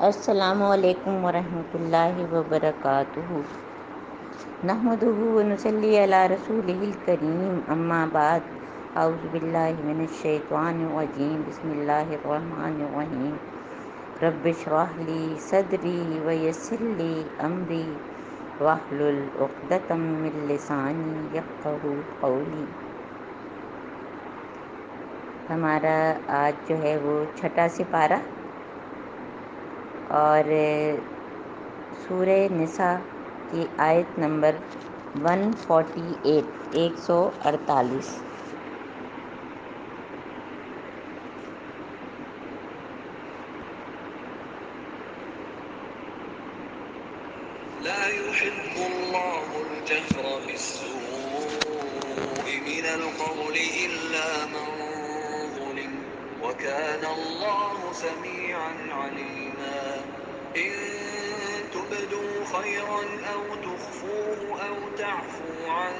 السلام علیکم ورحمۃ اللہ وبرکاتہ۔ نحمده ونصلی علی رسولہ الکریم، اما بعد، اعوذ باللہ من الشیطان الرجیم، بسم اللہ الرحمن الرحیم۔ رب اشرح لی صدری ویسر لی امری واحلل عقدۃ من لسانی یفقہوا قولی۔ ہمارا آج جو ہے وہ چھٹا سپارہ اور سورہ نساء کی آیت نمبر 148، 148۔ لا يحب الله الجهر بالسوء من القول إلا من ظلم وكان الله سميعا عليما إن تبدوا خيرا أو تخفوه أو تعفو عن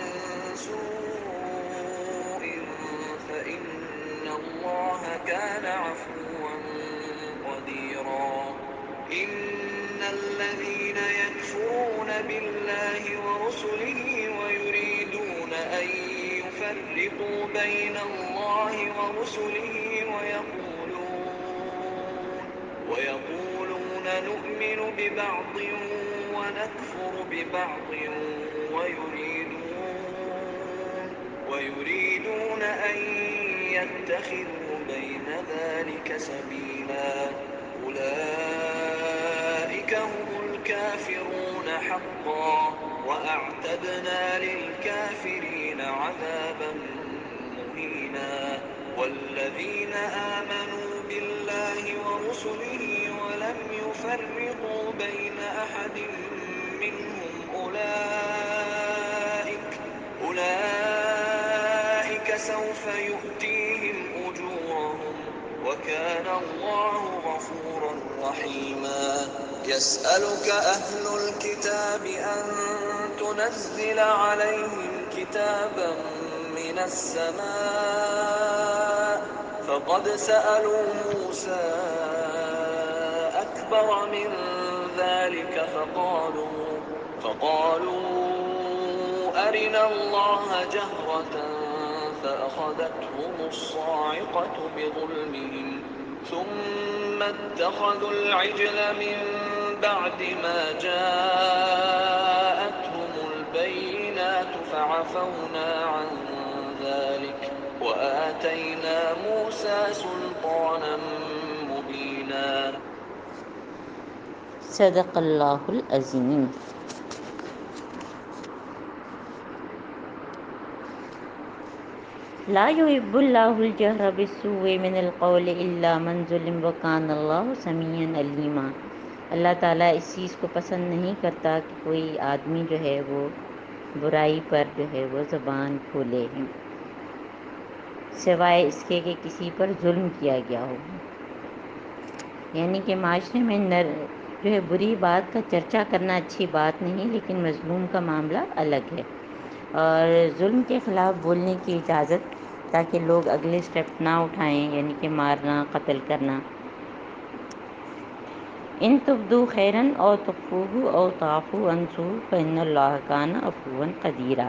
سوء فإن الله كان عفوا قديرا إن الذين يكفرون بالله ورسله ويريدون أن يفرقوا بين الله ورسله ويقولون نؤمن ببعض ونكفر ببعض ويريدون أن يتخذوا بين ذلك سبيلا أولئك هم الكافرون حقا وأعتدنا للكافرين عذابا مهينا والذين آمنوا بالله ورسله ولم يفرقوا بين أحد منهم أولئك سوف يؤتيهم أجورهم وكان الله غفورا رحيما يسألك أهل الكتاب أن تنزل عليهم كتابا من السماء فقد سألوا موسى أكبر من ذلك فقالوا أرنا الله جهرة فأخذتهم الصاعقة بظلمهم ثم اتخذوا العجل من بعد ما جاءتهم البينات فعفونا عن ذلك وآتينا موسى سلطانا مبينا۔ صدق اللہ العظیم۔ لا يحب اللہ الجہر بالسوء من القول الا من ظلم وکان اللہ سمیعا علیما۔ اللہ تعالیٰ اس چیز کو پسند نہیں کرتا کہ کوئی آدمی جو ہے وہ برائی پر جو ہے وہ زبان کھولے، سوائے اس کے کہ کسی پر ظلم کیا گیا ہو۔ یعنی کہ معاشرے میں جو ہے بری بات کا چرچا کرنا اچھی بات نہیں، لیکن مظلوم کا معاملہ الگ ہے، اور ظلم کے خلاف بولنے کی اجازت، تاکہ لوگ اگلے سٹیپ نہ اٹھائیں، یعنی کہ مارنا، قتل کرنا۔ ان تبدو خیرا او تخفوہ او تعفو عن سوء فإن اللہ کان عفوا قدیرا۔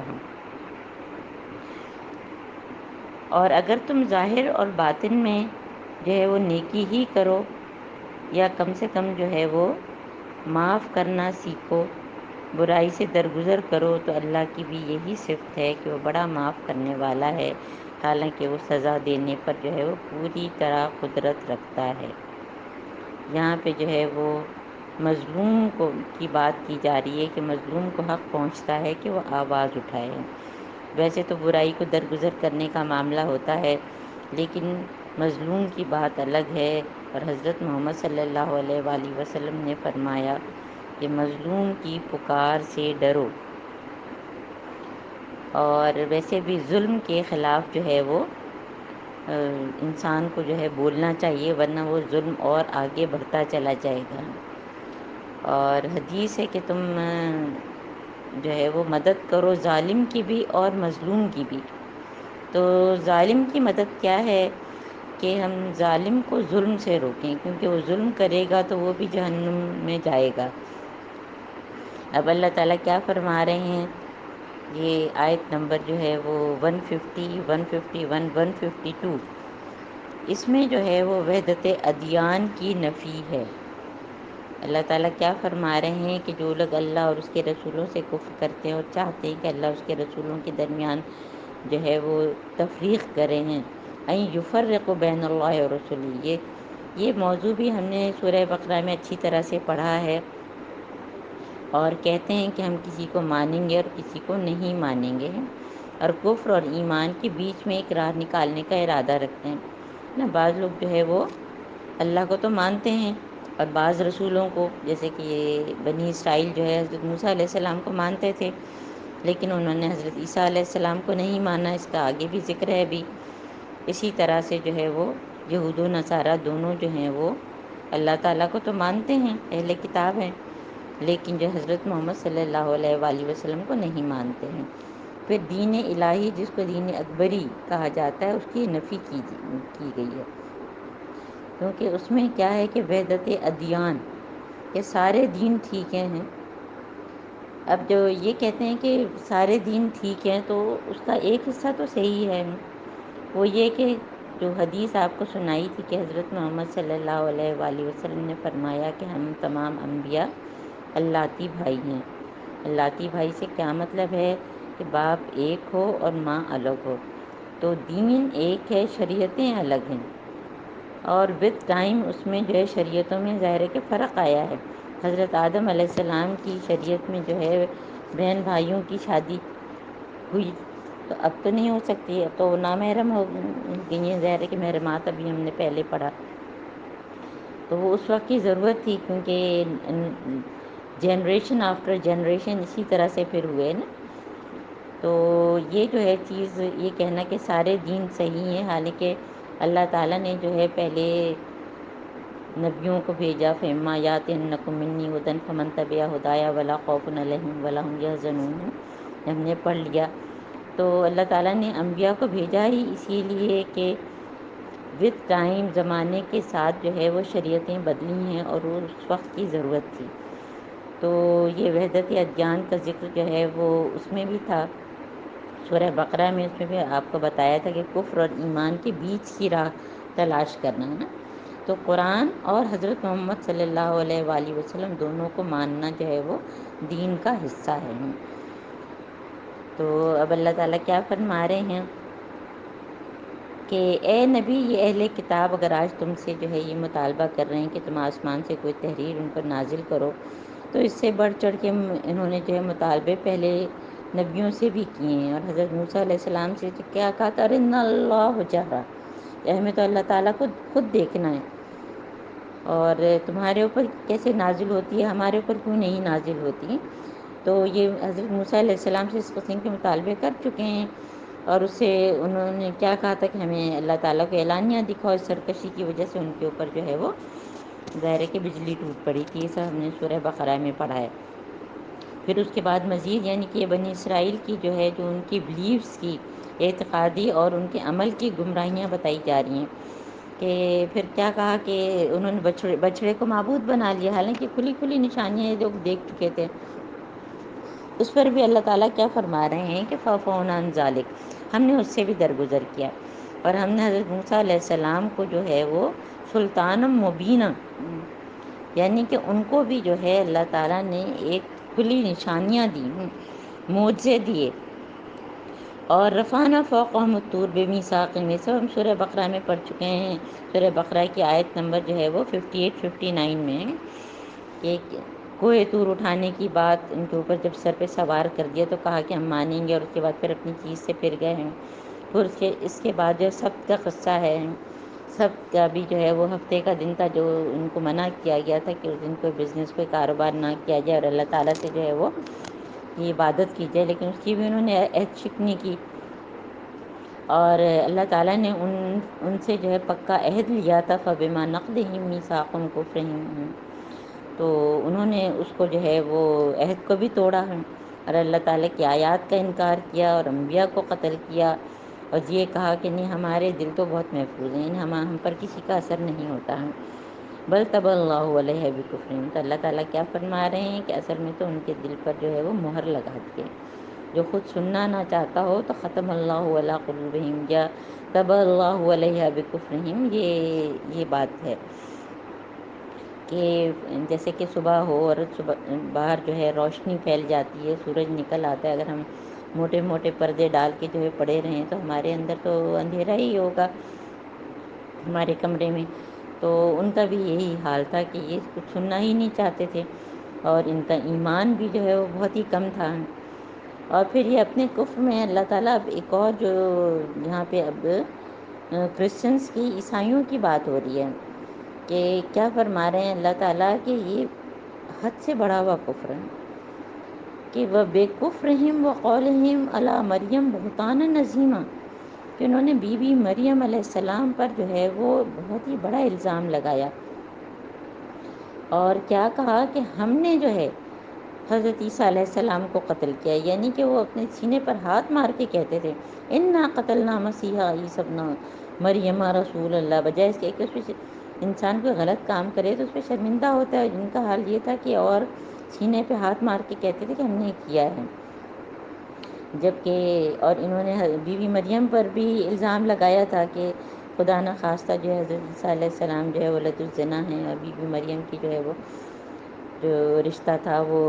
اور اگر تم ظاہر اور باطن میں جو ہے وہ نیکی ہی کرو، یا کم سے کم جو ہے وہ معاف کرنا سیکھو، برائی سے درگزر کرو، تو اللہ کی بھی یہی صفت ہے کہ وہ بڑا معاف کرنے والا ہے، حالانکہ وہ سزا دینے پر جو ہے وہ پوری طرح قدرت رکھتا ہے۔ یہاں پہ جو ہے وہ مظلوم کی بات کی جا رہی ہے کہ مظلوم کو حق پہنچتا ہے کہ وہ آواز اٹھائے۔ ویسے تو برائی کو درگزر کرنے کا معاملہ ہوتا ہے، لیکن مظلوم کی بات الگ ہے، اور حضرت محمد صلی اللہ علیہ وآلہ وسلم نے فرمایا کہ مظلوم کی پکار سے ڈرو۔ اور ویسے بھی ظلم کے خلاف جو ہے وہ انسان کو جو ہے بولنا چاہیے، ورنہ وہ ظلم اور آگے بڑھتا چلا جائے گا۔ اور حدیث ہے کہ تم جو ہے وہ مدد کرو ظالم کی بھی اور مظلوم کی بھی۔ تو ظالم کی مدد کیا ہے؟ کہ ہم ظالم کو ظلم سے روکیں، کیونکہ وہ ظلم کرے گا تو وہ بھی جہنم میں جائے گا۔ اب اللہ تعالیٰ کیا فرما رہے ہیں، یہ آیت نمبر جو ہے وہ 150، 151، 152، اس میں جو ہے وہ وحدت ادیان کی نفی ہے۔ اللہ تعالیٰ کیا فرما رہے ہیں کہ جو لوگ اللہ اور اس کے رسولوں سے کفر کرتے ہیں اور چاہتے ہیں کہ اللہ اور اس کے رسولوں کے درمیان جو ہے وہ تفریق کرے ہیں، این یفرق بین اللہ اور رسولی، یہ موضوع بھی ہم نے سورہ بقرہ میں اچھی طرح سے پڑھا ہے، اور کہتے ہیں کہ ہم کسی کو مانیں گے اور کسی کو نہیں مانیں گے، اور کفر اور ایمان کے بیچ میں ایک راہ نکالنے کا ارادہ رکھتے ہیں نا۔ بعض لوگ جو ہے وہ اللہ کو تو مانتے ہیں، اور بعض رسولوں کو، جیسے کہ یہ بنی اسرائیل جو ہے حضرت موسیٰ علیہ السلام کو مانتے تھے، لیکن انہوں نے حضرت عیسیٰ علیہ السلام کو نہیں مانا، اس کا آگے بھی ذکر ہے ابھی۔ اسی طرح سے جو ہے وہ یہود و نصارہ دونوں جو ہیں وہ اللہ تعالیٰ کو تو مانتے ہیں، اہل کتاب ہیں، لیکن جو حضرت محمد صلی اللہ علیہ وآلہ وسلم کو نہیں مانتے ہیں۔ پھر دین الہی، جس کو دین اکبری کہا جاتا ہے، اس کی نفی کی گئی ہے، کیونکہ اس میں کیا ہے کہ وحدت ادیان، کہ سارے دین ٹھیک ہیں۔ اب جو یہ کہتے ہیں کہ سارے دین ٹھیک ہیں، تو اس کا ایک حصہ تو صحیح ہے، وہ یہ کہ جو حدیث آپ کو سنائی تھی کہ حضرت محمد صلی اللہ علیہ وآلہ وسلم نے فرمایا کہ ہم تمام انبیاء اللہتی بھائی ہیں۔ اللہتی بھائی سے کیا مطلب ہے کہ باپ ایک ہو اور ماں الگ ہو، تو دین ایک ہے، شریعتیں الگ ہیں، اور وتھ ٹائم اس میں جو ہے شریعتوں میں ظاہر ہے کہ فرق آیا ہے۔ حضرت آدم علیہ السلام کی شریعت میں جو ہے بہن بھائیوں کی شادی ہوئی، تو اب تو نہیں ہو سکتی، اب تو نامحرم ہو گئی ہیں، ظاہر ہے کہ محرمات ابھی ہم نے پہلے پڑھا، تو وہ اس وقت کی ضرورت تھی، کیونکہ جنریشن آفٹر جنریشن اسی طرح سے پھر ہوئے نا۔ تو یہ جو ہے چیز، یہ کہنا کہ سارے دین صحیح ہیں، حالانکہ اللہ تعالیٰ نے جو ہے پہلے نبیوں کو بھیجا، فیما یاتینکم منی ہدی فمن تبع ہدایا ولا خوف علیہم ولا ہم یحزنون، ہم نے پڑھ لیا۔ تو اللہ تعالیٰ نے انبیاء کو بھیجا ہی اسی لیے کہ وتھ ٹائم، زمانے کے ساتھ جو ہے وہ شریعتیں بدلی ہیں، اور وہ اس وقت کی ضرورت تھی۔ تو یہ وحدت ادیان کا ذکر جو ہے وہ اس میں بھی تھا، سورہ بقرہ میں، اس میں بھی آپ کو بتایا تھا کہ کفر اور ایمان کے بیچ کی راہ تلاش کرنا ہے نا۔ تو قرآن اور حضرت محمد صلی اللہ علیہ وآلہ وسلم دونوں کو ماننا جو ہے وہ دین کا حصہ ہے۔ تو اب اللہ تعالیٰ کیا فرما رہے ہیں کہ اے نبی، یہ اہل کتاب اگر آج تم سے جو ہے یہ مطالبہ کر رہے ہیں کہ تم آسمان سے کوئی تحریر ان پر نازل کرو، تو اس سے بڑھ چڑھ کے انہوں نے جو ہے مطالبے پہلے نبیوں سے بھی کیے ہیں، اور حضرت موسیٰ علیہ السلام سے کیا کہا تھا، ارنا اللہ جہرا، ہمیں تو اللہ تعالیٰ کو خود دیکھنا ہے، اور تمہارے اوپر کیسے نازل ہوتی ہے، ہمارے اوپر کیوں نہیں نازل ہوتی۔ تو یہ حضرت موسیٰ علیہ السلام سے اس قسم کے مطالبے کر چکے ہیں، اور اس سے انہوں نے کیا کہا تھا کہ ہمیں اللہ تعالیٰ کو اعلانیہ دکھاؤ، اس سرکشی کی وجہ سے ان کے اوپر جو ہے وہ ظاہر ہے کہ بجلی ٹوٹ پڑی تھی، یہ سب ہم نے سورہ بقرہ میں پڑھا ہے۔ پھر اس کے بعد مزید، یعنی کہ بنی اسرائیل کی جو ہے جو ان کی بلیفز کی، اعتقادی اور ان کے عمل کی گمراہیاں بتائی جا رہی ہیں، کہ پھر کیا کہا کہ انہوں نے بچڑے کو معبود بنا لیا، حالانکہ کھلی کھلی نشانیاں یہ لوگ دیکھ چکے تھے۔ اس پر بھی اللہ تعالیٰ کیا فرما رہے ہیں کہ فَعَفَوْنَا عَنْ ذَلِكَ، ہم نے اس سے بھی درگزر کیا، اور ہم نے حضرت موسیٰ علیہ السلام کو جو ہے وہ سلطان مبینہ، یعنی کہ ان کو بھی جو ہے اللہ تعالیٰ نے ایک کھلی نشانیاں دی، معجزے دیے، اور رفعنا فوقہم الطور بمیثاقہم، یہ سب ہم سورہ بقرہ میں پڑھ چکے ہیں۔ سورہ بقرہ کی آیت نمبر جو ہے وہ 58 59 میں ہے، کہ کوہ طور اٹھانے کی بات ان کے اوپر جب سر پہ سوار کر دیا تو کہا کہ ہم مانیں گے، اور اس کے بعد پھر اپنی چیز سے پھر گئے ہیں۔ پھر اس کے بعد جو سبت کا قصہ ہے، سبت کا بھی جو ہے وہ ہفتے کا دن تھا، جو ان کو منع کیا گیا تھا کہ اس دن کوئی بزنس، کوئی کاروبار نہ کیا جائے، اور اللہ تعالیٰ سے جو ہے وہ یہ عبادت کی جائے، لیکن اس کی بھی انہوں نے عہد شکنی کی، اور اللہ تعالیٰ نے ان سے جو ہے پکا عہد لیا تھا، فَبِمَا نَقْضِهِم مِّيثَاقَهُمْ كُفْرِهِم، تو انہوں نے اس کو جو ہے وہ عہد کو بھی توڑا ہے، اور اللہ تعالیٰ کی آیات کا انکار کیا، اور انبیاء کو قتل کیا، اور یہ کہا کہ نہیں ہمارے دل تو بہت محفوظ ہیں، ہم پر کسی کا اثر نہیں ہوتا ہے۔ بل طبع اللہ علیہ بکفرہم، تو اللہ تعالیٰ کیا فرما رہے ہیں کہ اصل میں تو ان کے دل پر جو ہے وہ مہر لگا دی ہے۔ جو خود سننا نہ چاہتا ہو تو ختم اللہ علی قلوبہم یا طبع اللہ علیہ بکفرہم، یہ بات ہے کہ جیسے کہ صبح ہو اور صبح باہر جو ہے روشنی پھیل جاتی ہے، سورج نکل آتا ہے، اگر ہم موٹے موٹے پردے ڈال کے جو ہے پڑے رہیں تو ہمارے اندر تو اندھیرا ہی ہوگا ہمارے کمرے میں۔ تو ان کا بھی یہی حال تھا کہ یہ کچھ سننا ہی نہیں چاہتے تھے، اور ان کا ایمان بھی جو ہے وہ بہت ہی کم تھا۔ اور پھر یہ اپنے کفر میں اللہ تعالیٰ اب ایک اور جو یہاں پہ اب کرسچنس کی، عیسائیوں کی بات ہو رہی ہے کہ کیا فرما رہے ہیں اللہ تعالیٰ کہ یہ حد سے بڑا ہوا کفر ہے کہ وہ بے کفرہم و قولہم علی مریم بہتان عظیمہ، کہ انہوں نے بی بی مریم علیہ السلام پر جو ہے وہ بہت ہی بڑا الزام لگایا، اور کیا کہا کہ ہم نے جو ہے حضرت عیسیٰ علیہ السلام کو قتل کیا، یعنی کہ وہ اپنے سینے پر ہاتھ مار کے کہتے تھے انا قتلنا مسیح عیسی ابن مریم رسول اللہ، بجائے اس کے کہ اس پہ انسان کوئی غلط کام کرے تو اس پہ شرمندہ ہوتا ہے، ان کا حال یہ تھا کہ اور سینے پہ ہاتھ مار کے کہتے تھے کہ ہم نے کیا ہے۔ جبکہ اور انہوں نے بی بی مریم پر بھی الزام لگایا تھا کہ خدا نخواستہ جو ہے حضرت عیسیٰ علیہ السلام جو ہے ولد الزنا ہیں، اور بی بی مریم کی جو ہے وہ جو رشتہ تھا وہ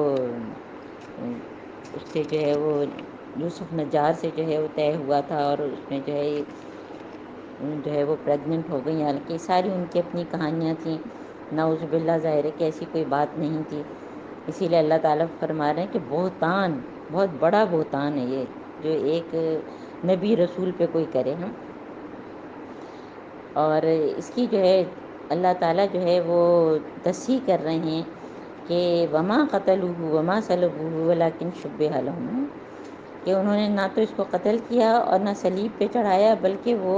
اس سے جو ہے وہ یوسف نجار سے جو ہے وہ طے ہوا تھا، اور اس میں جو ہے وہ پریگننٹ ہو گئی، حالانکہ ساری ان کی اپنی کہانیاں تھیں، نعوذ باللہ، ظاہر ہے کہ ایسی کوئی بات نہیں تھی۔ اسی لیے اللہ تعالیٰ فرما رہے ہیں کہ بہتان، بہت بڑا بہتان ہے یہ جو ایک نبی رسول پہ کوئی کرے ہم۔ اور اس کی جو ہے اللہ تعالیٰ جو ہے وہ تصحیح کر رہے ہیں کہ وما قتلوہ وما صلبوہ ولکن شبہ لہم، کہ انہوں نے نہ تو اس کو قتل کیا اور نہ صلیب پہ چڑھایا، بلکہ وہ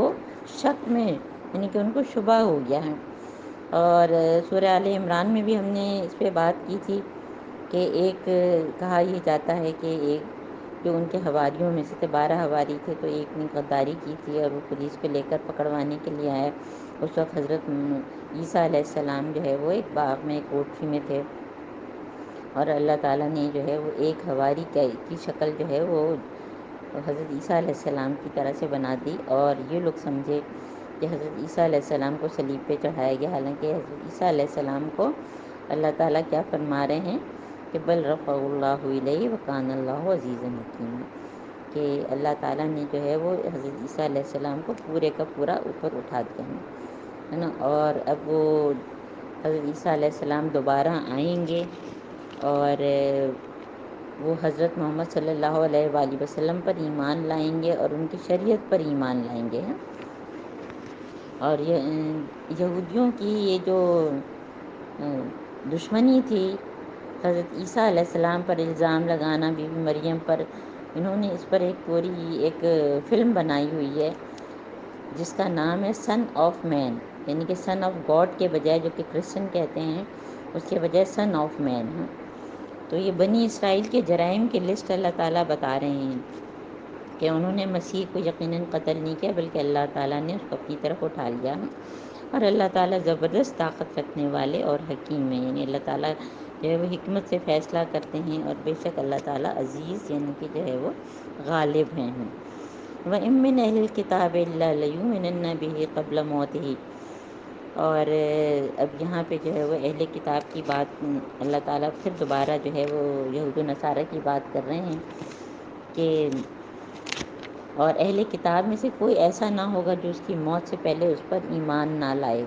شک میں، یعنی کہ ان کو شبہ ہو گیا ہے۔ اور سورہ آل عمران میں بھی ہم نے اس پہ بات کی تھی کہ ایک کہا یہ جاتا ہے کہ ایک جو ان کے حواریوں میں سے تھے، 12 حواری تھے، تو ایک نے غداری کی تھی اور وہ پولیس کو لے کر پکڑوانے کے لیے آیا۔ اس وقت حضرت عیسیٰ علیہ السلام جو ہے وہ ایک باغ میں، ایک کوٹھی میں تھے، اور اللہ تعالیٰ نے جو ہے وہ ایک حواری کی شکل جو ہے وہ حضرت عیسیٰ علیہ السلام کی طرح سے بنا دی، اور یہ لوگ سمجھے کہ حضرت عیسیٰ علیہ السلام کو صلیب پہ چڑھایا گیا، حالانکہ حضرت عیسیٰ علیہ السلام کو اللہ تعالیٰ کیا فرما رہے ہیں کہ بل رفعہ اللہ الیہ وکان اللہ عزیزا حکیما، کہ اللہ تعالیٰ نے جو ہے وہ حضرت عیسیٰ علیہ السلام کو پورے کا پورا اوپر اٹھا دیا ہے نا۔ اور اب وہ حضرت عیسیٰ علیہ السلام دوبارہ آئیں گے، اور وہ حضرت محمد صلی اللہ علیہ وآلہ وسلم پر ایمان لائیں گے اور ان کی شریعت پر ایمان لائیں گے۔ اور یہودیوں کی یہ جو دشمنی تھی، حضرت عیسیٰ علیہ السلام پر الزام لگانا، بی بی مریم پر، انہوں نے اس پر ایک پوری ایک فلم بنائی ہوئی ہے جس کا نام ہے سن آف مین، یعنی کہ سن آف گاڈ کے بجائے، جو کہ کرسچن کہتے ہیں، اس کے بجائے سن آف مین ہے۔ تو یہ بنی اسرائیل کے جرائم کی لسٹ اللہ تعالیٰ بتا رہے ہیں کہ انہوں نے مسیح کو یقیناً قتل نہیں کیا، بلکہ اللہ تعالیٰ نے اس کو اپنی طرف اٹھا لیا، اور اللہ تعالیٰ زبردست طاقت رکھنے والے اور حکیم ہیں، یعنی اللہ تعالیٰ جو ہے وہ حکمت سے فیصلہ کرتے ہیں، اور بے شک اللہ تعالیٰ عزیز، یعنی کہ جو ہے وہ غالب ہیں۔ وَإِن مِّنْ أَهْلِ الْكِتَابِ إِلَّا لَيُؤْمِنَنَّ بِهِ قَبْلَ مَوْتِهِ۔ اور اب یہاں پہ جو ہے وہ اہل کتاب کی بات اللہ تعالیٰ پھر دوبارہ جو ہے وہ یہود و نصارہ کی بات کر رہے ہیں کہ اور اہل کتاب میں سے کوئی ایسا نہ ہوگا جو اس کی موت سے پہلے اس پر ایمان نہ لائے،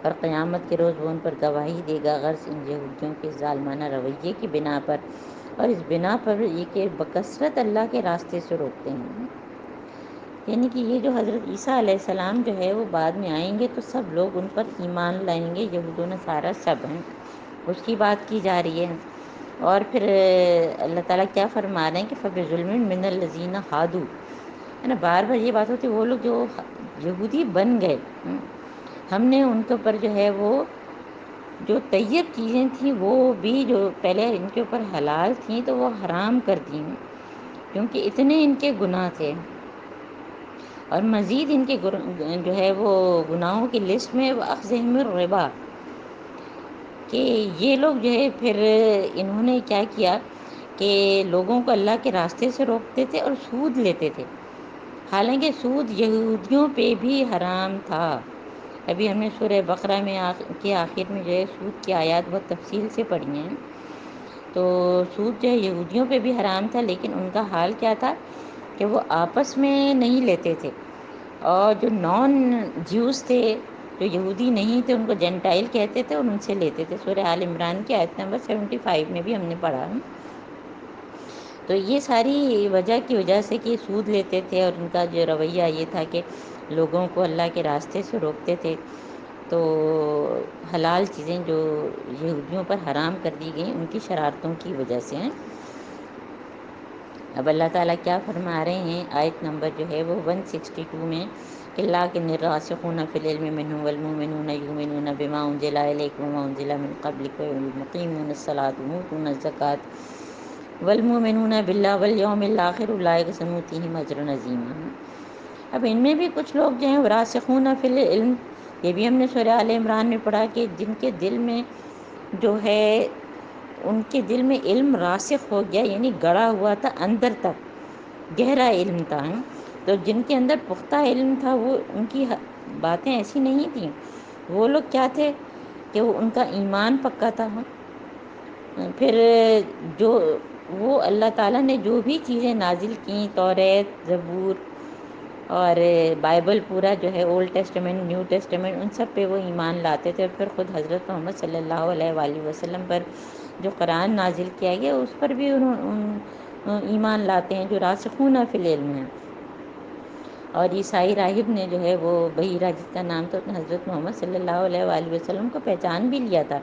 اور قیامت کے روز وہ ان پر گواہی دے گا، غرض ان یہودیوں کے ظالمانہ رویے کی بنا پر، اور اس بنا پر یہ کہ بکثرت اللہ کے راستے سے روکتے ہیں، یعنی کہ یہ جو حضرت عیسیٰ علیہ السلام جو ہے وہ بعد میں آئیں گے تو سب لوگ ان پر ایمان لائیں گے، یہود و نصارہ سب ہیں، اس کی بات کی جا رہی ہے۔ اور پھر اللہ تعالیٰ کیا فرما رہے ہیں کہ فَبِظُلْمٍ مِّنَ الَّذِينَ هَادُوا، ہے نا، بار بار یہ بات ہوتی ہے، وہ لوگ جو یہودی بن گئے، ہم نے ان کے اوپر جو ہے وہ جو طیب چیزیں تھیں وہ بھی جو پہلے ان کے اوپر حلال تھیں تو وہ حرام کر دیں، کیونکہ اتنے ان کے گناہ تھے۔ اور مزید ان کے جو ہے وہ گناہوں کی لسٹ میں اخذہم الربا، کہ یہ لوگ جو ہے پھر انہوں نے کیا کیا کہ لوگوں کو اللہ کے راستے سے روکتے تھے اور سود لیتے تھے، حالانکہ سود یہودیوں پہ بھی حرام تھا۔ ابھی ہم نے سورہ بقرہ میں کے آخر میں جو ہے سود کی آیات بہت تفصیل سے پڑھی ہیں۔ تو سود جو ہے یہودیوں پہ بھی حرام تھا، لیکن ان کا حال کیا تھا کہ وہ آپس میں نہیں لیتے تھے، اور جو نان جیوز تھے، جو یہودی نہیں تھے، ان کو جینٹائل کہتے تھے، اور ان سے لیتے تھے۔ سورہ آل عمران کی آیت نمبر 75 میں بھی ہم نے پڑھا۔ تو یہ ساری وجہ کی وجہ سے کہ سود لیتے تھے، اور ان کا جو رویہ یہ تھا کہ لوگوں کو اللہ کے راستے سے روکتے تھے، تو حلال چیزیں جو یہودیوں پر حرام کر دی گئیں ان کی شرارتوں کی وجہ سے ہیں۔ اب اللہ تعالیٰ کیا فرما رہے ہیں آیت نمبر جو ہے وہ 162 میں، کہ لیکن الراسخون فی العلم منهم والمؤمنون یؤمنون بما انزل الیک وما انزل من قبلک ویقیمون الصلاۃ ویؤتون الزکاۃ والمؤمنون باللہ والیوم الآخر اولئک سنؤتیہم اجرا عظیما۔ اب ان میں بھی کچھ لوگ جو ہیں راسخون فی العلم، یہ بھی ہم نے سورہ آل عمران میں پڑھا کہ جن کے دل میں جو ہے ان کے دل میں علم راسخ ہو گیا، یعنی گڑا ہوا تھا اندر تک، گہرا علم تھا۔ تو جن کے اندر پختہ علم تھا وہ ان کی باتیں ایسی نہیں تھیں، وہ لوگ کیا تھے کہ ان کا ایمان پکا تھا۔ پھر جو وہ اللہ تعالیٰ نے جو بھی چیزیں نازل کیں، توریت، زبور اور بائبل پورا جو ہے اولڈ ٹیسٹمنٹ، نیو ٹیسٹمنٹ، ان سب پہ وہ ایمان لاتے تھے۔ پھر خود حضرت محمد صلی اللہ علیہ وآلہ وسلم پر جو قرآن نازل کیا گیا اس پر بھی ایمان لاتے ہیں، جو راسخون فی العلم ہیں۔ اور عیسائی راہب نے جو ہے وہ بحیرہ، جس کا نام تھا، حضرت محمد صلی اللہ علیہ وآلہ وسلم کو پہچان بھی لیا تھا،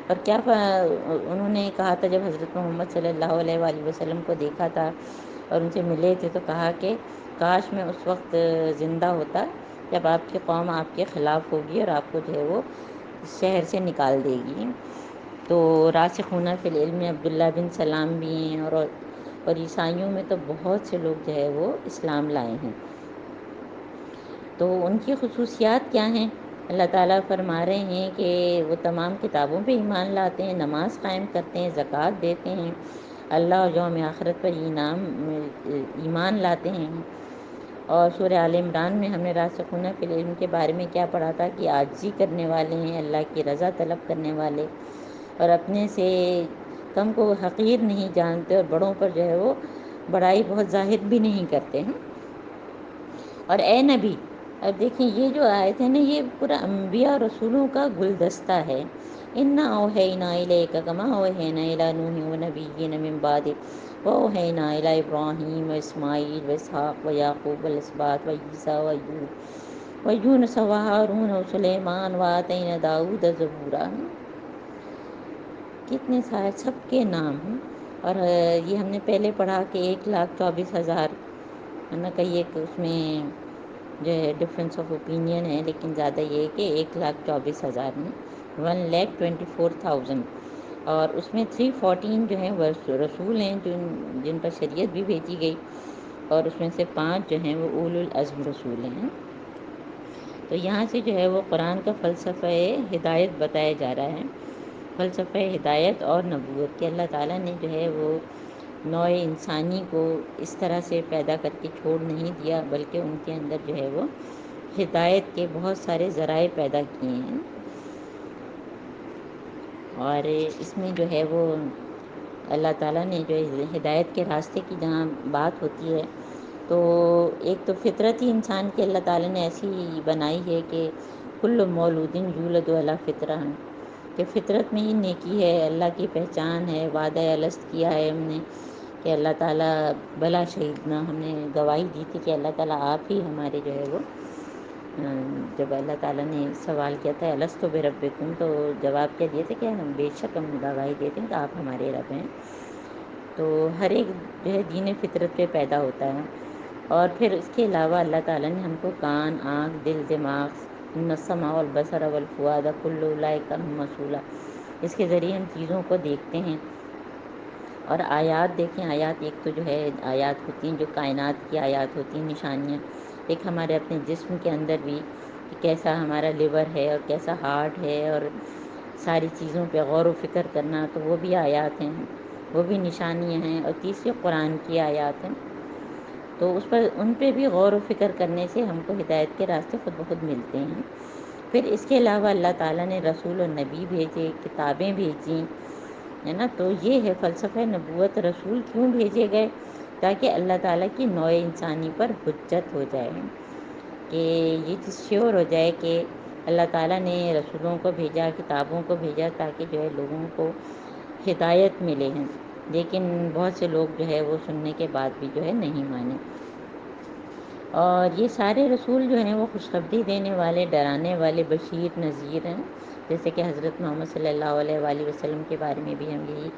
اور کیا انہوں نے کہا تھا جب حضرت محمد صلی اللہ علیہ وآلہ وسلم کو دیکھا تھا اور ان سے ملے تھے، تو کہا کہ کاش میں اس وقت زندہ ہوتا جب آپ کی قوم آپ کے خلاف ہوگی اور آپ کو جو ہے وہ شہر سے نکال دے گی۔ تو راسخون فی العلم میں عبداللہ بن سلام بھی ہیں، اور عیسائیوں میں تو بہت سے لوگ جو ہے وہ اسلام لائے ہیں۔ تو ان کی خصوصیات کیا ہیں؟ اللہ تعالیٰ فرما رہے ہیں کہ وہ تمام کتابوں پہ ایمان لاتے ہیں، نماز قائم کرتے ہیں، زکوٰۃ دیتے ہیں، اللہ اور یوم آخرت پر ایمان لاتے ہیں۔ اور سورہ آل عمران میں ہم نے راسخون فی العلم کے بارے میں کیا پڑھا تھا کہ عاجزی کرنے والے ہیں، اللہ کی رضا طلب کرنے والے، اور اپنے سے کم کو حقیر نہیں جانتے، اور بڑوں پر جو ہے وہ بڑائی بہت ظاہر بھی نہیں کرتے ہیں۔ اور اے نبی، اب دیکھیں یہ جو آیت ہے نا، یہ پورا انبیاء اور رسولوں کا گلدستہ ہے۔ انا اوحینا الیک کما اوحینا الی نوح ونبیین من بعدہ واوحینا الی ابراہیم واسماعیل واسحاق ویعقوب والاسباط وعیسیٰ وایوب ویونس وہارون وسلیمان وآتینا داؤد زبورا۔ کتنے سارے سب کے نام ہیں، اور یہ ہم نے پہلے پڑھا کہ 1,24,000، ورنہ کئی ایک اس میں جو ہے ڈفرینس آف اوپینین ہے، لیکن زیادہ یہ ہے کہ 1,24,000 میں 1,24,000، اور اس میں 314 جو ہیں وہ رسول ہیں جن پر شریعت بھی بھیجی گئی، اور اس میں سے 5 جو ہیں وہ اولو العزم رسول ہیں۔ تو یہاں سے جو ہے وہ قرآن کا فلسفہ ہدایت بتایا جا رہا ہے، فلسفہ ہدایت اور نبوت، کہ اللہ تعالیٰ نے جو ہے وہ نوع انسانی کو اس طرح سے پیدا کر کے چھوڑ نہیں دیا، بلکہ ان کے اندر جو ہے وہ ہدایت کے بہت سارے ذرائع پیدا کیے ہیں۔ اور اس میں جو ہے وہ اللہ تعالیٰ نے جو ہدایت کے راستے کی جہاں بات ہوتی ہے، تو ایک تو فطرتی انسان کے اللہ تعالیٰ نے ایسی بنائی ہے کہ کل مولود یولد علی فطرہ، کہ فطرت میں ہی نیکی ہے، اللہ کی پہچان ہے، وعدہ الست کیا ہے ہم نے کہ اللہ تعالیٰ بلا شہیدنا، ہم نے گواہی دی تھی کہ اللہ تعالیٰ آپ ہی ہمارے جو ہے وہ، جب اللہ تعالیٰ نے سوال کیا تھا الست بربکم، تو جواب کیا دیے تھے کہ ہم بے شک ہم گواہی دیتے ہیں کہ آپ ہمارے رب ہیں۔ تو ہر ایک جو ہے دین فطرت پہ پیدا ہوتا ہے، اور پھر اس کے علاوہ اللہ تعالیٰ نے ہم کو کان، آنکھ، دل، دماغ، السمع والبصر والفؤاد کل اولئک عنہ مسئول، اس کے ذریعے ہم چیزوں کو دیکھتے ہیں۔ اور آیات دیکھیں، آیات ایک تو جو ہے آیات ہوتی ہیں جو کائنات کی آیات ہوتی ہیں، نشانیاں، ایک ہمارے اپنے جسم کے اندر بھی کہ کیسا ہمارا لیور ہے اور کیسا ہارٹ ہے، اور ساری چیزوں پہ غور و فکر کرنا، تو وہ بھی آیات ہیں، وہ بھی نشانیاں ہیں، اور تیسری قرآن کی آیات ہیں، تو اس پر ان پہ بھی غور و فکر کرنے سے ہم کو ہدایت کے راستے خود بخود ملتے ہیں۔ پھر اس کے علاوہ اللہ تعالیٰ نے رسول و نبی بھیجے، کتابیں بھیجیں، ہے نا، تو یہ ہے فلسفہ نبوت۔ رسول کیوں بھیجے گئے؟ تاکہ اللہ تعالیٰ کی نوع انسانی پر حجت ہو جائے، کہ یہ چیز شیور ہو جائے کہ اللہ تعالیٰ نے رسولوں کو بھیجا، کتابوں کو بھیجا، تاکہ جو ہے لوگوں کو ہدایت ملے ہیں۔ لیکن بہت سے لوگ جو ہے وہ سننے کے بعد بھی جو ہے نہیں مانے۔ اور یہ سارے رسول جو ہیں وہ خوشخبری دینے والے، ڈرانے والے، بشیر نذیر ہیں، جیسے کہ حضرت محمد صلی اللہ علیہ وآلہ وسلم کے بارے میں بھی ہم یہی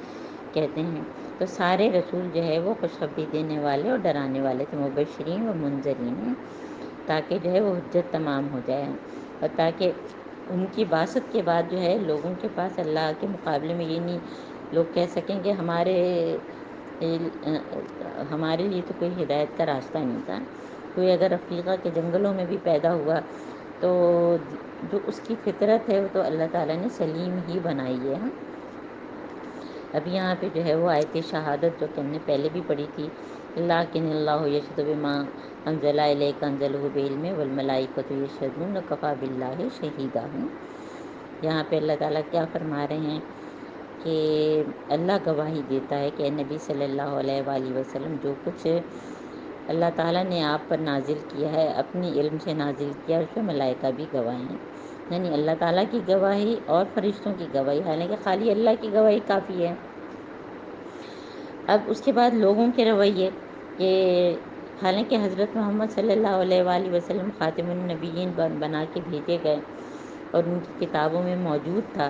کہتے ہیں۔ تو سارے رسول جو ہے وہ خوشخبری دینے والے اور ڈرانے والے تھے، مبشرین و منذرین ہیں، تاکہ جو ہے وہ حجت تمام ہو جائے، اور تاکہ ان کی بعثت کے بعد جو ہے لوگوں کے پاس اللہ کے مقابلے میں یہ نہیں لوگ کہہ سکیں کہ ہمارے لیے تو کوئی ہدایت کا راستہ نہیں تھا۔ کوئی اگر افریقہ کے جنگلوں میں بھی پیدا ہوا تو جو اس کی فطرت ہے وہ تو اللہ تعالیٰ نے سلیم ہی بنائی ہے۔ اب یہاں پہ جو ہے وہ آیت شہادت جو کہ ہم نے پہلے بھی پڑھی تھی، لیکن اللہ یشہد بما انزل الیک انزلہ بعلم والملائکۃ یشہدون وکفی باللہ شہیدا۔ یہاں پہ اللہ تعالیٰ کیا فرما رہے ہیں کہ اللہ گواہی دیتا ہے کہ اے نبی صلی اللہ علیہ وآلہ وسلم، جو کچھ اللہ تعالیٰ نے آپ پر نازل کیا ہے اپنی علم سے نازل کیا، اس پہ ملائکہ بھی گواہ ہیں، یعنی اللہ تعالیٰ کی گواہی اور فرشتوں کی گواہی، حالانکہ خالی اللہ کی گواہی کافی ہے۔ اب اس کے بعد لوگوں کے رویے، کہ حالانکہ حضرت محمد صلی اللہ علیہ وآلہ وسلم خاتم النبیین بنا کے بھیجے گئے، اور ان کی کتابوں میں موجود تھا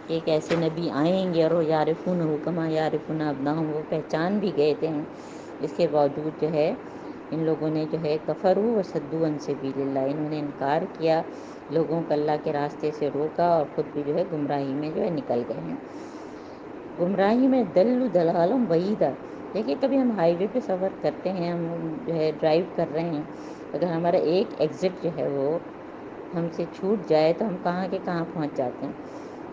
کہ ایک ایسے نبی آئیں گے اور وہ یعرفونہ کما یعرفون ابناءہم، وہ پہچان بھی گئے تھے، اس کے باوجود جو ہے ان لوگوں نے جو ہے کفروا وصدوا عن سبیل اللہ، انہوں نے انکار کیا، لوگوں کو اللہ کے راستے سے روکا، اور خود بھی جو ہے گمراہی میں جو ہے نکل گئے ہیں۔ گمراہی میں دلوا ضلالا بعیدا۔ دیکھیے کبھی ہم ہائی وے پہ سفر کرتے ہیں، ہم جو ہے ڈرائیو کر رہے ہیں، اگر ہمارا ایک ایگزٹ جو ہے وہ ہم سے چھوٹ جائے تو ہم کہاں کے کہاں پہنچ جاتے ہیں،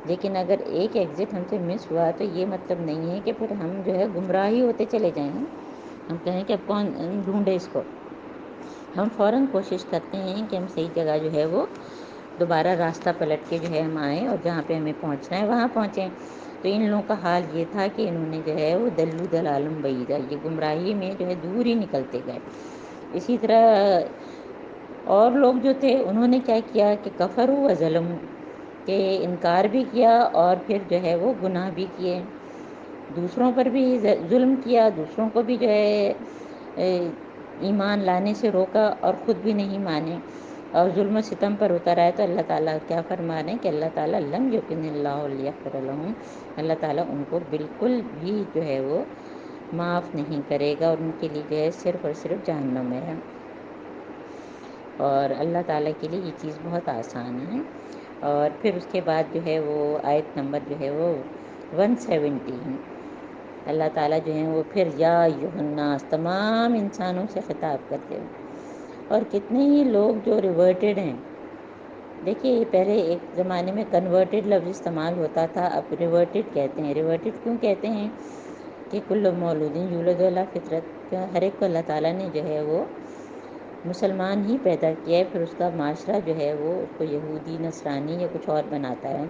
لیکن اگر ایک ایگزٹ ہم سے مس ہوا تو یہ مطلب نہیں ہے کہ پھر ہم جو ہے گمراہی ہوتے چلے جائیں گے، ہم کہیں کہ اب کون ڈھونڈے اس کو، ہم فوراً کوشش کرتے ہیں کہ ہم صحیح جگہ جو ہے وہ دوبارہ راستہ پلٹ کے جو ہے ہم آئیں، اور جہاں پہ ہمیں پہنچنا ہے وہاں پہنچیں۔ تو ان لوگوں کا حال یہ تھا کہ انہوں نے جو ہے وہ دلوا ضلالا بعیدا، یہ گمراہی میں جو ہے دور ہی نکلتے گئے۔ اسی طرح اور لوگ جو تھے انہوں نے کیا کیا کہ کفروا وظلموا، کہ انکار بھی کیا اور پھر جو ہے وہ گناہ بھی کیے، دوسروں پر بھی ظلم کیا، دوسروں کو بھی جو ہے ایمان لانے سے روکا اور خود بھی نہیں مانے، اور ظلم و ستم پر اتر آئے۔ تو اللہ تعالیٰ کیا فرما رہے ہیں کہ اللہ تعالیٰ لم یکن اللہ لیغفر لہم، اللہ تعالیٰ ان کو بالکل بھی جو ہے وہ معاف نہیں کرے گا، اور ان کے لیے جو ہے صرف اور صرف جہنم ہے، اور اللہ تعالیٰ کے لیے یہ چیز بہت آسان ہے۔ اور پھر اس کے بعد جو ہے وہ آیت نمبر جو ہے وہ 170 ہے، اللہ تعالیٰ جو ہیں وہ پھر یا ایھا الناس، تمام انسانوں سے خطاب کرتے ہیں، اور کتنے ہی لوگ جو ریورٹڈ ہیں۔ دیکھیے یہ پہلے ایک زمانے میں کنورٹڈ لفظ استعمال ہوتا تھا، اب ریورٹڈ کہتے ہیں۔ ریورٹڈ کیوں کہتے ہیں؟ کہ کل مولود یولد علی فطرت، ہر ایک کو اللہ تعالیٰ نے جو ہے وہ مسلمان ہی پیدا کیا ہے، پھر اس کا معاشرہ جو ہے وہ اس کو یہودی، نصرانی یا کچھ اور بناتا ہے۔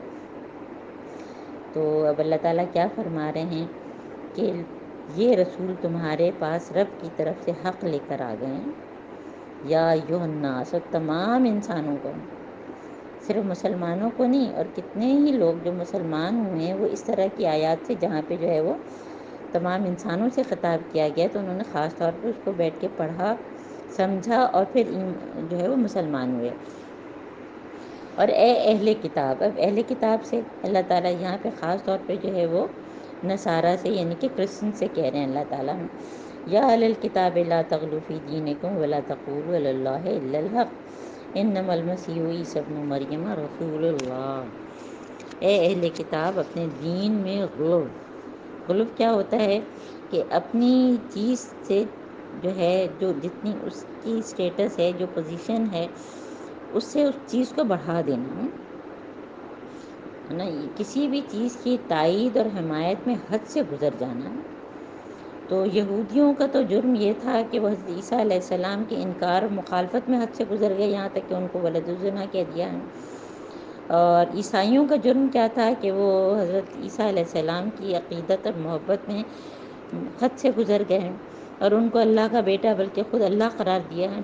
تو اب اللہ تعالیٰ کیا فرما رہے ہیں کہ یہ رسول تمہارے پاس رب کی طرف سے حق لے کر آ گئے ہیں، یا ایھا الناس، اور تمام انسانوں کو، صرف مسلمانوں کو نہیں، اور کتنے ہی لوگ جو مسلمان ہوئے ہیں وہ اس طرح کی آیات سے جہاں پہ جو ہے وہ تمام انسانوں سے خطاب کیا گیا تو انہوں نے خاص طور پہ اس کو بیٹھ کے پڑھا، سمجھا، اور پھر جو ہے وہ مسلمان ہوئے۔ اور اے اہل کتاب، اب اہل کتاب سے اللہ تعالیٰ یہاں پہ خاص طور پہ جو ہے وہ نصارہ سے یعنی کہ کرسچن سے کہہ رہے ہیں اللہ تعالیٰ، یا اہل الکتاب لا تغلوا فی دینکم ولا تقولوا علی اللہ الا الحق انما المسیح عیسی ابن مریم رسول اللہ۔ اے اہل کتاب، اپنے دین میں غلو، غلو کیا ہوتا ہے کہ اپنی چیز سے جو ہے جو جتنی اس کی اسٹیٹس ہے، جو پوزیشن ہے، اس سے اس چیز کو بڑھا دینا ہے نا، کسی بھی چیز کی تائید اور حمایت میں حد سے گزر جانا۔ تو یہودیوں کا تو جرم یہ تھا کہ وہ حضرت عیسیٰ علیہ السلام کے انکار اور مخالفت میں حد سے گزر گئے، یہاں تک کہ ان کو ولد الزنا کہہ دیا ہے۔ اور عیسائیوں کا جرم کیا تھا کہ وہ حضرت عیسیٰ علیہ السلام کی عقیدت اور محبت میں حد سے گزر گئے ہیں، اور ان کو اللہ کا بیٹا بلکہ خود اللہ قرار دیا ہے۔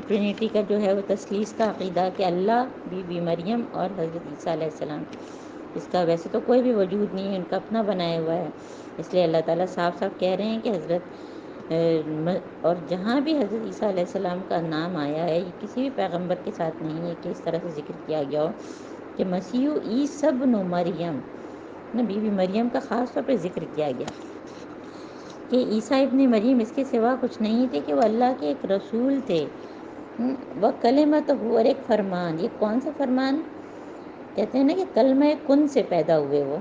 ٹرینٹی کا جو ہے وہ تثلیث کا عقیدہ کہ اللہ، بی بی مریم اور حضرت عیسیٰ علیہ السلام، اس کا ویسے تو کوئی بھی وجود نہیں ہے، ان کا اپنا بنایا ہوا ہے۔ اس لیے اللہ تعالیٰ صاف صاف کہہ رہے ہیں کہ اور جہاں بھی حضرت عیسیٰ علیہ السلام کا نام آیا ہے، یہ کسی بھی پیغمبر کے ساتھ نہیں ہے کہ اس طرح سے ذکر کیا گیا ہو کہ مسیح عیسی ابن مریم، بی بی مریم کا خاص طور پہ ذکر کیا گیا کہ عیسیٰ ابن مریم اس کے سوا کچھ نہیں تھے کہ وہ اللہ کے ایک رسول تھے، وہ کلمت ہو، اور ایک فرمان۔ یہ کون سا فرمان؟ کہتے ہیں نا کہ کلمہ کن سے پیدا ہوئے وہ،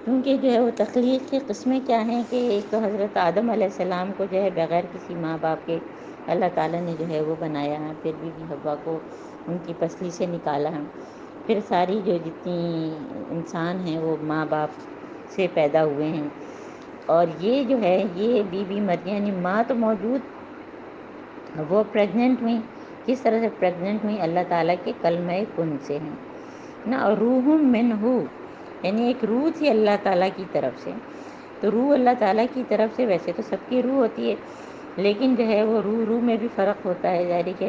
کیونکہ جو ہے وہ تخلیق کی قسمیں کیا ہیں کہ ایک تو حضرت آدم علیہ السلام کو جو ہے بغیر کسی ماں باپ کے اللہ تعالیٰ نے جو ہے وہ بنایا ہے، پھر بی بی حوا کو ان کی پسلی سے نکالا ہے، پھر ساری جو جتنی انسان ہیں وہ ماں باپ سے پیدا ہوئے ہیں، اور یہ جو ہے یہ بی بی مریم یعنی ماں تو موجود، وہ پریگننٹ ہوئی، کس طرح سے پریگننٹ ہوئی؟ اللہ تعالیٰ کے کلمہ کن سے ہیں نا، اور روح منہ، یعنی ایک روح تھی اللہ تعالیٰ کی طرف سے۔ تو روح اللہ تعالیٰ کی طرف سے، ویسے تو سب کی روح ہوتی ہے، لیکن جو ہے وہ روح میں بھی فرق ہوتا ہے، یعنی کہ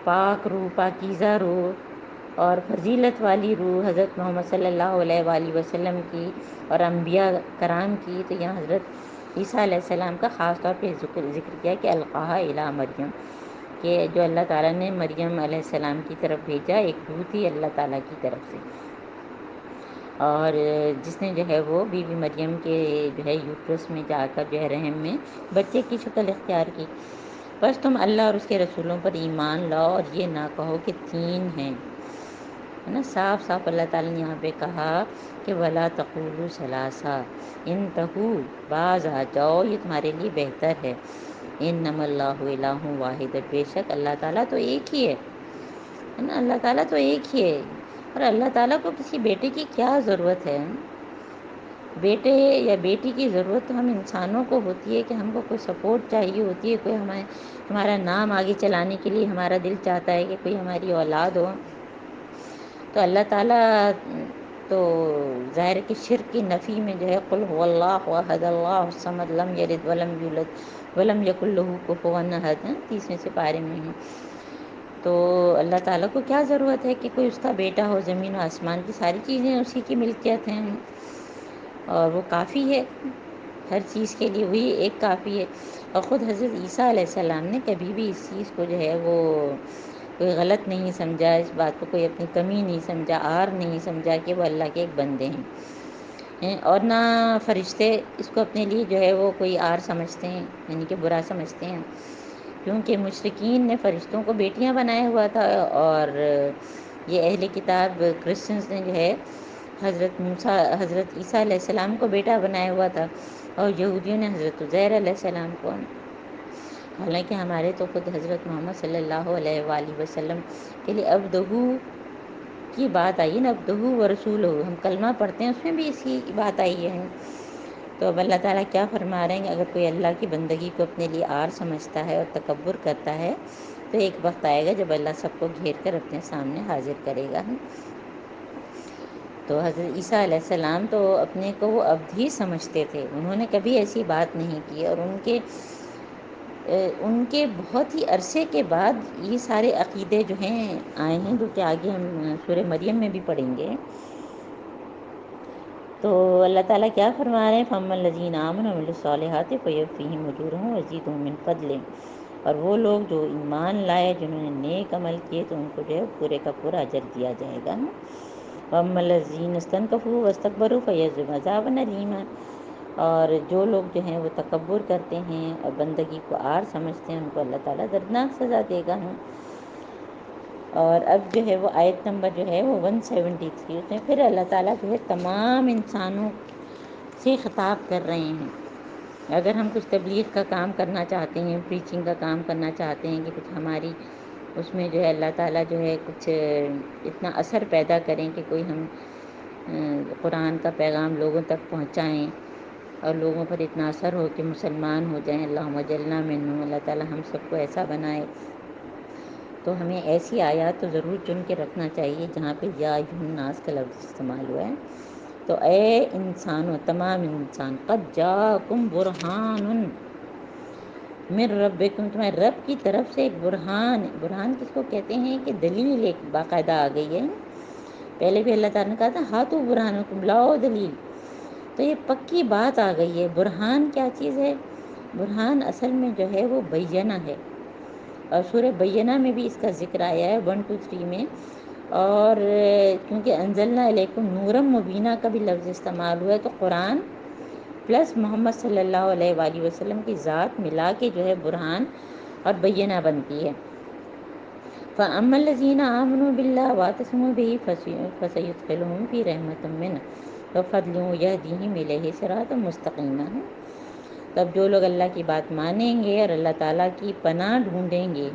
پاک روح، پاکیزہ روح اور فضیلت والی روح حضرت محمد صلی اللہ علیہ وآلہ وسلم کی اور انبیاء کرام کی۔ تو یہاں حضرت عیسیٰ علیہ السلام کا خاص طور پہ ذکر کیا کہ القاہا الی مریم، کہ جو اللہ تعالیٰ نے مریم علیہ السلام کی طرف بھیجا، ایک روح تھی اللہ تعالیٰ کی طرف سے، اور جس نے جو ہے وہ بی بی مریم کے جو ہے یوٹرس میں جا کر جو ہے رحم میں بچے کی شکل اختیار کی۔ بس تم اللہ اور اس کے رسولوں پر ایمان لاؤ اور یہ نہ کہو کہ تین ہیں، ہے نا، صاف صاف اللہ تعالیٰ نے یہاں پہ کہا کہ ولا تقولوا ثلاثہ، انتہوا، باز آ جاؤ، یہ تمہارے لیے بہتر ہے۔ انما اللہ الہ واحد، بے شک اللہ تعالیٰ تو ایک ہی ہے نا، اللہ تعالیٰ تو ایک ہی ہے، اور اللہ تعالیٰ کو کسی بیٹے کی کیا ضرورت ہے؟ بیٹے یا بیٹی کی ضرورت تو ہم انسانوں کو ہوتی ہے کہ ہم کو کوئی سپورٹ چاہیے ہوتی ہے، کوئی ہمارا نام آگے چلانے کے لیے ہمارا دل چاہتا ہے کہ کوئی ہماری اولاد ہو۔ تو اللہ تعالیٰ تو ظاہر کہ شرک کی نفی میں جو ہے قل هو اللہ احد اللہ الصمد لم یلد ولم یولد ولم یکن لہ کفوا احد، 30ویں سپارے میں ہے۔ تو اللہ تعالیٰ کو کیا ضرورت ہے کہ کوئی اس کا بیٹا ہو؟ زمین و آسمان کی ساری چیزیں اسی کی ملکیت ہیں، اور وہ کافی ہے ہر چیز کے لیے، وہی ایک کافی ہے۔ اور خود حضرت عیسیٰ علیہ السلام نے کبھی بھی اس چیز کو جو ہے وہ کوئی غلط نہیں سمجھا، اس بات کو کوئی اپنی کمی نہیں سمجھا، آر نہیں سمجھا کہ وہ اللہ کے ایک بندے ہیں، اور نہ فرشتے اس کو اپنے لیے جو ہے وہ کوئی آر سمجھتے ہیں، یعنی کہ برا سمجھتے ہیں، کیونکہ مشرکین نے فرشتوں کو بیٹیاں بنایا ہوا تھا، اور یہ اہل کتاب کرسچنز نے جو ہے حضرت عیسیٰ علیہ السلام کو بیٹا بنایا ہوا تھا، اور یہودیوں نے حضرت عزیر علیہ السلام کو۔ حالانکہ ہمارے تو خود حضرت محمد صلی اللہ علیہ وآلہ وسلم کے لیے عبدہ کی بات آئی نا، عبدہ و رسولہ، ہم کلمہ پڑھتے ہیں اس میں بھی اسی بات آئی ہے۔ تو اب اللہ تعالیٰ کیا فرما رہے ہیں کہ اگر کوئی اللہ کی بندگی کو اپنے لیے آر سمجھتا ہے اور تکبر کرتا ہے، تو ایک وقت آئے گا جب اللہ سب کو گھیر کر اپنے سامنے حاضر کرے گا۔ تو حضرت عیسیٰ علیہ السلام تو اپنے کو وہ عبد ہی سمجھتے تھے، انہوں نے کبھی ایسی بات نہیں کی، اور ان کے بہت ہی عرصے کے بعد یہ سارے عقیدے جو ہیں آئے ہیں، جو کہ آگے ہم سورہ مریم میں بھی پڑھیں گے۔ تو اللہ تعالیٰ کیا فرما رہے ہیں؟ فَأَمَّا الَّذِينَ آمَنُوا وَعَمِلُوا الصَّالِحَاتِ فَيُوَفِّيهِمْ أُجُورَهُمْ وَيَزِيدُهُم مِّن فَضْلِهِ، اور وہ لوگ جو ایمان لائے، جنہوں نے نیک عمل کیے، تو ان کو جو ہے پورے کا پورا اجر دیا جائے گا۔ وَأَمَّا الَّذِينَ اسْتَنكَفُوا وَاسْتَكْبَرُوا فَيَعْذِبُهُمْ عَذَابًا أَلِيمًا، اور جو لوگ جو ہیں وہ تکبر کرتے ہیں اور بندگی کو آر سمجھتے ہیں، ان کو اللہ تعالیٰ دردناک سزا دے گا۔ اور اب جو ہے وہ آیت نمبر جو ہے وہ 173، اس میں پھر اللہ تعالیٰ جو ہے تمام انسانوں سے خطاب کر رہے ہیں، اگر ہم کچھ تبلیغ کا کام کرنا چاہتے ہیں، پریچنگ کا کام کرنا چاہتے ہیں کہ کچھ ہماری اس میں جو ہے اللہ تعالیٰ جو ہے کچھ اتنا اثر پیدا کریں کہ کوئی ہم قرآن کا پیغام لوگوں تک پہنچائیں اور لوگوں پر اتنا اثر ہو کہ مسلمان ہو جائیں، اللہم اجعلنا منہم، اللہ تعالیٰ ہم سب کو ایسا بنائے، تو ہمیں ایسی آیات تو ضرور چن کے رکھنا چاہیے جہاں پہ یا ایھا الناس کا لفظ استعمال ہوا ہے. تو اے انسانوں، تمام انسان، قد جاءکم برہان من ربکم، تمہارے رب کی طرف سے ایک برہان. برہان کس کو کہتے ہیں کہ دلیل ایک باقاعدہ آ گئی ہے. پہلے بھی اللہ تعالیٰ نے کہا تھا ہاتھو برہانکم، لاؤ دلیل، تو یہ پکی بات آ گئی ہے. برہان کیا چیز ہے؟ برہان اصل میں جو ہے وہ بینہ ہے، اور سورہ بینہ میں بھی اس کا ذکر آیا ہے 1 2 3 میں. اور کیونکہ انزلنا الیکم نورم مبینہ کا بھی لفظ استعمال ہوا ہے، تو قرآن پلس محمد صلی اللہ علیہ وآلہ وسلم کی ذات ملا کے جو ہے برہان اور بینہ بنتی ہے. فَأَمَّا الَّذِينَ آمَنُوا بِاللَّهِ وَاعْتَصَمُوا بِهِ فَسَيُدْخِلُهُمْ فِي رَحْمَةٍ مِّنْهُ وَفَضْلٍ وَيَهْدِيهِمْ إِلَيْهِ صِرَاطًا مُّسْتَقِيمًا. تب جو لوگ اللہ کی بات مانیں گے اور اللہ تعالیٰ کی پناہ ڈھونڈیں گے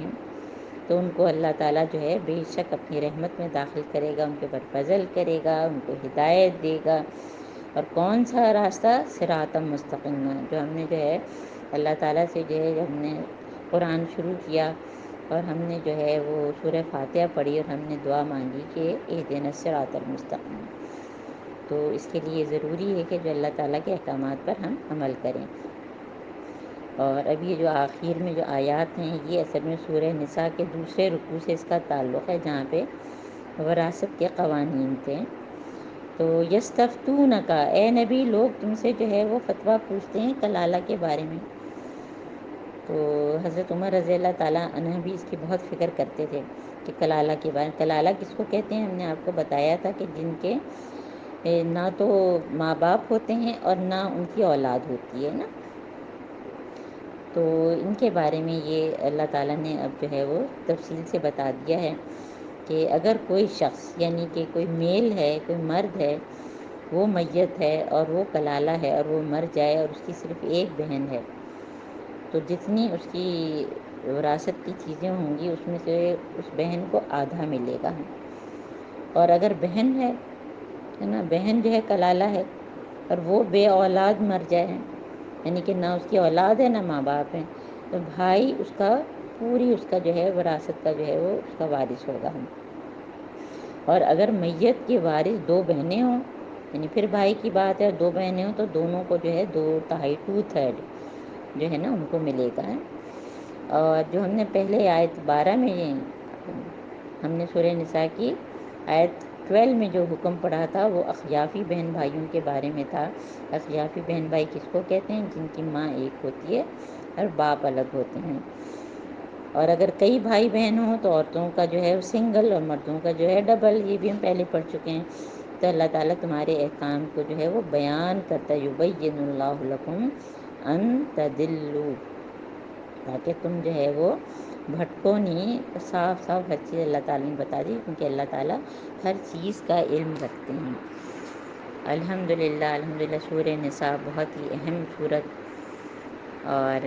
تو ان کو اللہ تعالیٰ جو ہے بے شک اپنی رحمت میں داخل کرے گا، ان کے اوپر فضل کرے گا، ان کو ہدایت دے گا. اور کون سا راستہ؟ صراط مستقیم، جو ہم نے جو ہے اللہ تعالیٰ سے جو ہے ہم نے قرآن شروع کیا اور ہم نے جو ہے وہ سورہ فاتحہ پڑھی اور ہم نے دعا مانگی کہ اہدنا الصراط المستقیم. تو اس کے لیے ضروری ہے کہ جو اللہ تعالیٰ کے احکامات پر ہم عمل کریں. اور اب یہ جو آخر میں جو آیات ہیں یہ اصل میں سورہ نساء کے دوسرے رکوع سے اس کا تعلق ہے، جہاں پہ وراثت کے قوانین تھے. تو یستفتونک، اے نبی لوگ تم سے جو ہے وہ فتویٰ پوچھتے ہیں کلالہ کے بارے میں. تو حضرت عمر رضی اللہ تعالیٰ عنہ بھی اس کی بہت فکر کرتے تھے کہ کلالہ کے بارے میں. کلالہ کس کو کہتے ہیں؟ ہم نے آپ کو بتایا تھا کہ جن کے نہ تو ماں باپ ہوتے ہیں اور نہ ان کی اولاد ہوتی ہے نا. تو ان کے بارے میں یہ اللہ تعالیٰ نے اب جو ہے وہ تفصیل سے بتا دیا ہے کہ اگر کوئی شخص یعنی کہ کوئی میل ہے، کوئی مرد ہے، وہ میت ہے اور وہ کلالہ ہے اور وہ مر جائے اور اس کی صرف ایک بہن ہے، تو جتنی اس کی وراثت کی چیزیں ہوں گی اس میں سے اس بہن کو آدھا ملے گا. اور اگر بہن ہے نا، بہن جو ہے کلالہ ہے اور وہ بے اولاد مر جائے، یعنی کہ نہ اس کی اولاد ہے نہ ماں باپ ہیں، تو بھائی اس کا پوری اس کا جو ہے وراثت کا جو ہے وہ اس کا وارث ہوگا. اور اگر میت کے وارث 2 بہنیں ہوں، یعنی پھر بھائی کی بات ہے، 2 بہنیں ہوں تو دونوں کو جو ہے 2.5 جو ہے نا ان کو ملے گا. اور جو ہم نے پہلے آیت 12 میں ہم نے سورہ نساء کی آیت 12 میں جو حکم پڑھا تھا وہ اخیافی بہن بھائیوں کے بارے میں تھا. اخیافی بہن بھائی کس کو کہتے ہیں؟ جن کی ماں ایک ہوتی ہے اور باپ الگ ہوتے ہیں. اور اگر کئی بھائی بہن ہوں تو عورتوں کا جو ہے سنگل اور مردوں کا جو ہے ڈبل. یہ بھی ہم پہلے پڑھ چکے ہیں. تو اللہ تعالیٰ تمہارے احکام کو جو ہے وہ بیان کرتا ہے، یبین اللہ لکم ان تضلوا، تاکہ تم جو ہے وہ بھٹکو نہیں. صاف صاف ہر چیز اللہ تعالیٰ نے بتا دی، کیونکہ اللہ تعالیٰ ہر چیز کا علم رکھتے ہیں. الحمدللہ سورہ نساء بہت ہی اہم سورت، اور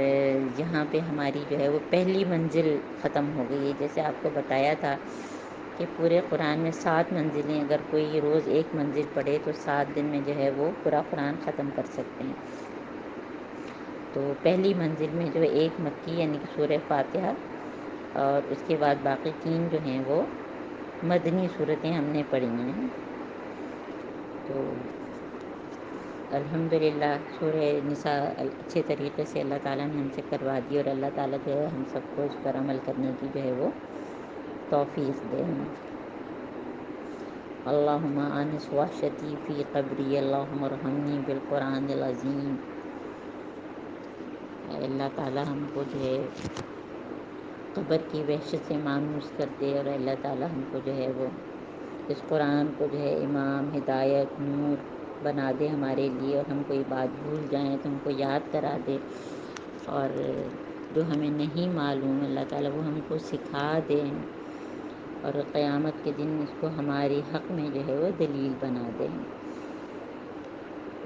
یہاں پہ ہماری جو ہے وہ پہلی منزل ختم ہو گئی ہے. جیسے آپ کو بتایا تھا کہ پورے قرآن میں 7 منزلیں، اگر کوئی روز ایک منزل پڑھے تو 7 دن میں جو ہے وہ پورا قرآن ختم کر سکتے ہیں. تو پہلی منزل میں جو ایک مکی یعنی کہ سورہ فاتحہ، اور اس کے بعد باقی 3 جو ہیں وہ مدنی صورتیں ہم نے پڑھی ہیں. تو الحمدللہ سورہ نساء اچھے طریقے سے اللہ تعالیٰ نے ہم سے کروا دی، اور اللہ تعالیٰ جو ہے ہم سب کو اس پر عمل کرنے کی جو ہے وہ توفیق دے. اللہم آنس وحشتی فی قبری، اللہم ارحمنی بالقرآن العظیم. اے اللہ تعالیٰ ہم کو جو ہے قبر کی وحشت سے مانوس کر دے، اور اللہ تعالیٰ ہم کو جو ہے وہ اس قرآن کو جو ہے امام، ہدایت، نور بنا دے ہمارے لیے، اور ہم کوئی بات بھول جائیں تو ہم کو یاد کرا دے، اور جو ہمیں نہیں معلوم اللہ تعالیٰ وہ ہم کو سکھا دیں، اور قیامت کے دن اس کو ہمارے حق میں جو ہے وہ دلیل بنا دیں.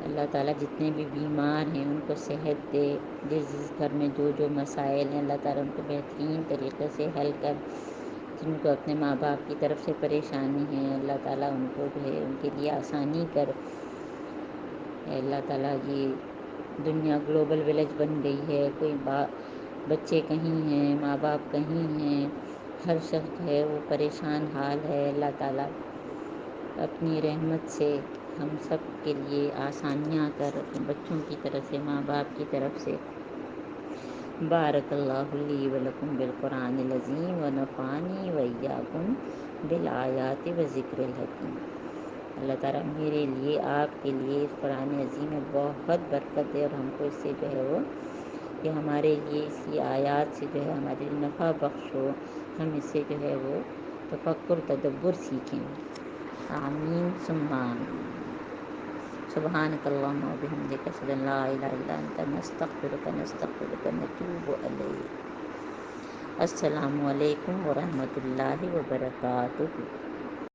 اللہ تعالیٰ جتنے بھی بیمار ہیں ان کو صحت دے، جس گھر میں جو جو مسائل ہیں اللہ تعالیٰ ان کو بہترین طریقے سے حل کر، جن کو اپنے ماں باپ کی طرف سے پریشانی ہے اللہ تعالیٰ ان کو جو ہے ان کے لیے آسانی کر۔ اے اللہ تعالیٰ یہ دنیا گلوبل ولیج بن گئی ہے، کوئی بچے کہیں ہیں، ماں باپ کہیں ہیں، ہر شخص ہے وہ پریشان حال ہے۔ اللہ تعالیٰ اپنی رحمت سے ہم سب کے لیے آسانیاں کر، اپنے بچوں کی طرف سے، ماں باپ کی طرف سے۔ بارک اللہ لی و لکم بالقرآن العظیم و نفعنی و ایاکم بالآیات و ذکر الحکیم۔ اللہ تعالیٰ میرے لیے، آپ کے لیے اس قرآن عظیم میں بہت برکت دے، اور ہم کو اس سے جو ہے وہ کہ ہمارے لیے اس کی آیات سے جو ہے ہمارے لیے نفع بخش ہو، ہم اس سے جو ہے وہ تفکر تدبر سیکھیں۔ آمین ثم آمین۔ سبحانک اللہم و بحمدک، اشہد ان لا الہ الا انت، نستغفرک نتوب الیک۔ السلام علیکم ورحمۃ اللہ وبرکاتہ۔